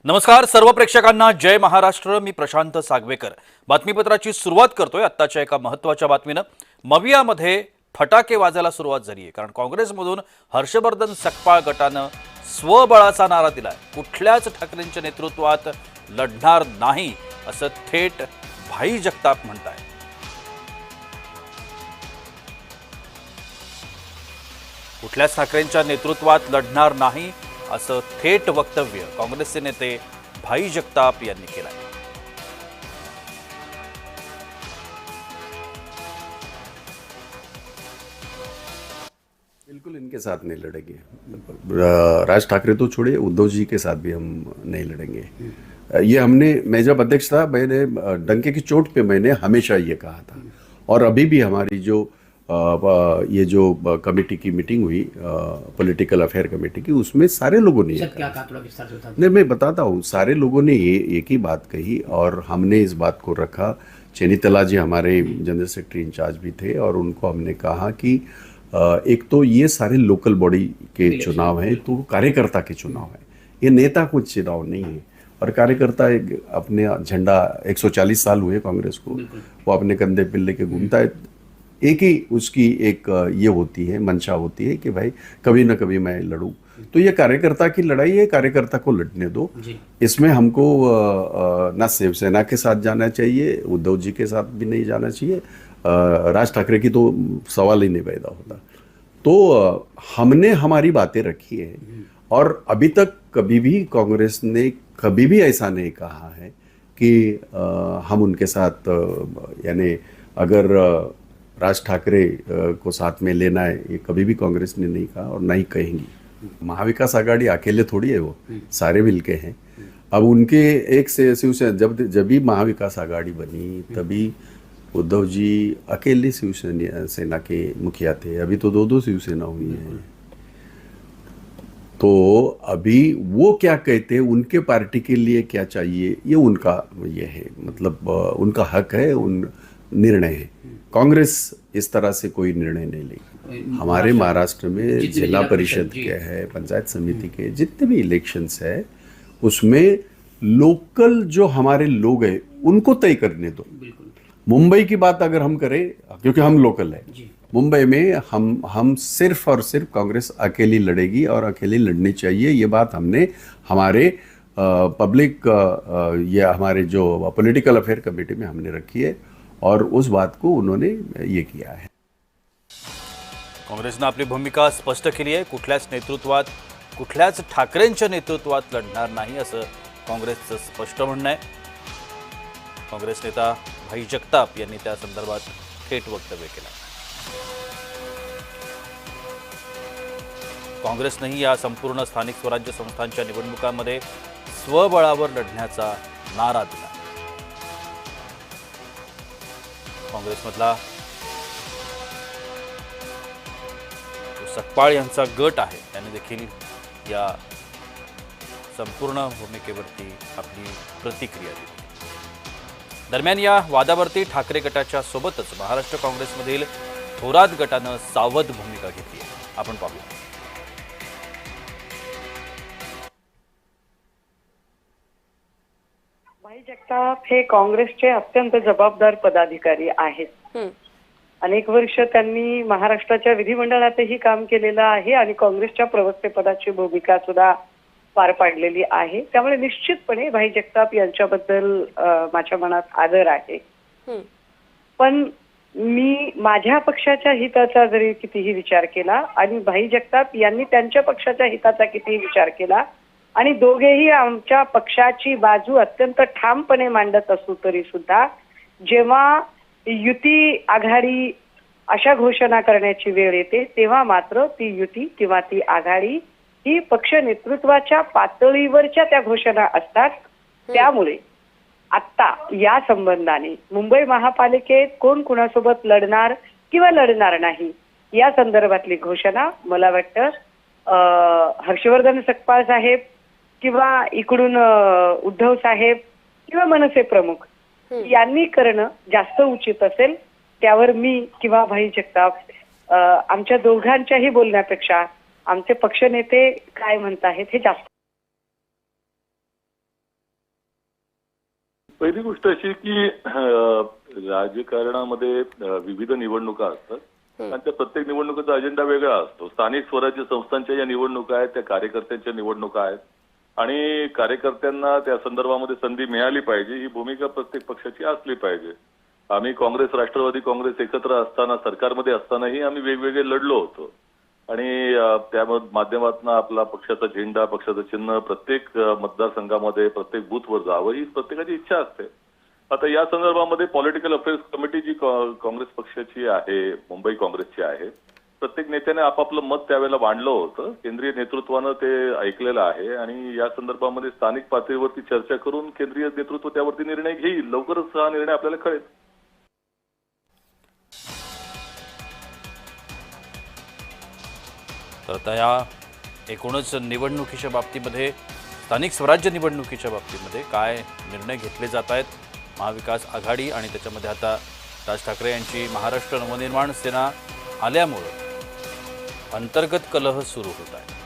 नमस्कार सर्व प्रेक्षकांना जय महाराष्ट्र। मी प्रशांत सागवेकर बातमीपत्राची सुरुवात करतोय आत्ताच्या एका महत्त्वाच्या बातमीनं। मवियामध्ये फटाके वाजायला सुरुवात झाली आहे, कारण काँग्रेसमधून हर्षवर्धन सकपाळ गटानं स्वबळाचा नारा दिलाय। कुठल्याच ठाकरेंच्या नेतृत्वात लढणार नाही असं थेट भाई जगताप म्हणताय। कुठल्याच ठाकरेंच्या नेतृत्वात लढणार नाही असं थेट वक्तव्य काँग्रेसचे नेते भाई जगताप यांनी केलं आहे। बिल्कुल इनके साथ नहीं लड़ेंगे। राज ठाकरे तो छोड़िए, उद्धव जी के साथ भी हम नहीं लड़ेंगे। ये मैं जब अध्यक्ष था, मैंने डंके की चोट पे मैंने हमेशा ये कहा था। और अभी भी हमारी ये जो कमेटी की मीटिंग हुई, पॉलिटिकल अफेयर कमेटी की, उसमें सारे लोगों ने क्या कहा, थोड़ा विस्तार से बता नहीं, मैं बताता हूँ। सारे लोगों ने एक ही बात कही और हमने इस बात को रखा। चेनीतला जी हमारे जनरल सेक्रेटरी इंचार्ज भी थे और उनको हमने कहा कि एक तो ये सारे लोकल बॉडी के चुनाव हैं, तो कार्यकर्ता के चुनाव है, ये नेता को चुनाव नहीं है। और कार्यकर्ता अपने झंडा 140 साल हुए कांग्रेस को, वो अपने कंधे पे लेके घूमता है। एक ही उसकी एक ये होती है, मंशा होती है कि भाई कभी ना कभी मैं लड़ूं। तो ये कार्यकर्ता की लड़ाई है, कार्यकर्ता को लड़ने दो। इसमें हमको ना शिवसेना के साथ जाना चाहिए, उद्धव जी के साथ भी नहीं जाना चाहिए, राज ठाकरे की तो सवाल ही नहीं पैदा होता। तो हमने हमारी बातें रखी है और अभी तक कभी भी कांग्रेस ने कभी भी ऐसा नहीं कहा है कि हम उनके साथ, यानी अगर राज ठाकरे को साथ में लेना है, ये कभी भी कांग्रेस ने नहीं कहा और नहीं कहेंगी। महाविकास आघाड़ी अकेले थोड़ी है, वो सारे मिलके हैं। अब उनके एक से शिवसेना जब भी महाविकास आघाड़ी बनी, तभी उद्धव जी अकेले शिवसेना के मुखिया थे। अभी तो दो शिवसेना हुई है। तो अभी वो क्या कहते हैं, उनके पार्टी के लिए क्या चाहिए, ये उनका ये है, मतलब उनका हक है, उन निर्णय है। कांग्रेस इस तरह से कोई निर्णय नहीं लेगी। हमारे महाराष्ट्र में जिला परिषद के है, पंचायत समिति के जितने भी इलेक्शंस है, उसमें लोकल जो हमारे लोग हैं उनको तय करने दो। मुंबई की बात अगर हम करें, क्योंकि हम लोकल है, मुंबई में हम सिर्फ और सिर्फ कांग्रेस अकेली लड़ेगी और अकेली लड़नी चाहिए। ये बात हमने हमारे पब्लिक या हमारे जो पॉलिटिकल अफेयर कमेटी में हमने रखी है और उस बात को उन्होंने ये किया है। काँग्रेसने आपली भूमिका स्पष्ट केली आहे। कुठल्याच ठाकरेंच्या नेतृत्वात लढणार नाही असं काँग्रेसचं स्पष्ट म्हणणं आहे। काँग्रेस नेता भाई जगताप यांनी त्या संदर्भात थेट वक्तव्य केलं। काँग्रेसनेही या संपूर्ण स्थानिक स्वराज्य संस्थांच्या निवडणुकांमध्ये स्वबळावर लढण्याचा नारा दिला। काँग्रेसमधला सकपाळ यांचा गट आहे, त्याने देखील या संपूर्ण भूमिकेवरती आपली प्रतिक्रिया दिली। दरम्यान या वादावरती ठाकरे गटाच्या सोबतच महाराष्ट्र काँग्रेसमधील थोरात गटानं सावध भूमिका घेतली आहे। आपण पाहूया। भाई जगताप हे काँग्रेसचे अत्यंत जबाबदार पदाधिकारी आहेत। अनेक वर्ष त्यांनी महाराष्ट्राच्या विधिमंडळातही काम केलेलं आहे आणि काँग्रेसच्या प्रवक्तेपदाची भूमिका सुद्धा पार पाडलेली आहे। त्यामुळे निश्चितपणे भाई जगताप यांच्याबद्दल माझ्या मनात आदर आहे। पण मी माझ्या पक्षाच्या हिताचा जरी कितीही विचार केला आणि भाई जगताप यांनी त्यांच्या पक्षाच्या हिताचा कितीही विचार केला आणि दोघेही आमच्या पक्षाची बाजू अत्यंत ठामपणे मांडत असू तरी सुद्धा जेव्हा युती आघाडी अशा घोषणा करण्याची वेळ येते, तेव्हा मात्र ती युती किंवा ती आघाडी ही पक्ष नेतृत्वाच्या पातळीवरच्या त्या घोषणा असतात। त्यामुळे आता या संबंधाने मुंबई महापालिकेत कोण कुणासोबत लढणार किंवा लढणार नाही या संदर्भातली घोषणा मला वाटतं हर्षवर्धन सकपाळ साहेब किंवा इकडून उद्धव साहेब किंवा मनसे प्रमुख यांनी करणं जास्त उचित असेल। त्यावर मी किंवा भाई जगताप आमच्या दोघांच्याही बोलण्यापेक्षा आमचे पक्षनेते काय म्हणत आहेत हे जास्त पहिली गोष्ट अशी की राजकारणामध्ये विविध निवडणुका असतात आणि त्या प्रत्येक निवडणुकीचा अजेंडा वेगळा असतो. स्थानिक स्वराज्य संस्थांच्या ज्या निवडणुका आहेत त्या कार्यकर्त्यांच्या निवडणुका आहेत आणि कार्यकर्त्यांना त्या संदर्भामध्ये संधी मिळाली पाहिजे ही भूमिका प्रत्येक पक्षाची असली पाहिजे. आम्ही काँग्रेस, राष्ट्रवादी काँग्रेस एकत्र असताना सरकारमध्ये असतानाही आम्ही वेगवेगळे लढलो होतो आणि त्या माध्यमातून आपला पक्षाचा झेंडा, पक्षाचं चिन्ह प्रत्येक मतदारसंघामध्ये प्रत्येक बूथवर जावं ही प्रत्येकाची इच्छा असते. आता या संदर्भामध्ये पॉलिटिकल अफेअर्स कमिटी जी काँग्रेस पक्षाची आहे, मुंबई काँग्रेसची आहे, प्रत्येक नेत्याने आपापलं मत त्यावेळेला मांडलं होतं. केंद्रीय नेतृत्वानं ते ऐकलेलं आहे आणि या संदर्भामध्ये स्थानिक पातळीवरती चर्चा करून केंद्रीय नेतृत्व त्यावरती निर्णय घेईल. लवकरच हा निर्णय आपल्याला कळेल. तर आता या एकूणच निवडणुकीच्या बाबतीमध्ये, स्थानिक स्वराज्य निवडणुकीच्या बाबतीमध्ये काय निर्णय घेतले जात आहेत? महाविकास आघाडी आणि त्याच्यामध्ये आता राज ठाकरे यांची महाराष्ट्र नवनिर्माण सेना आल्यामुळं अंतर्गत कलह सुरू होत आहे.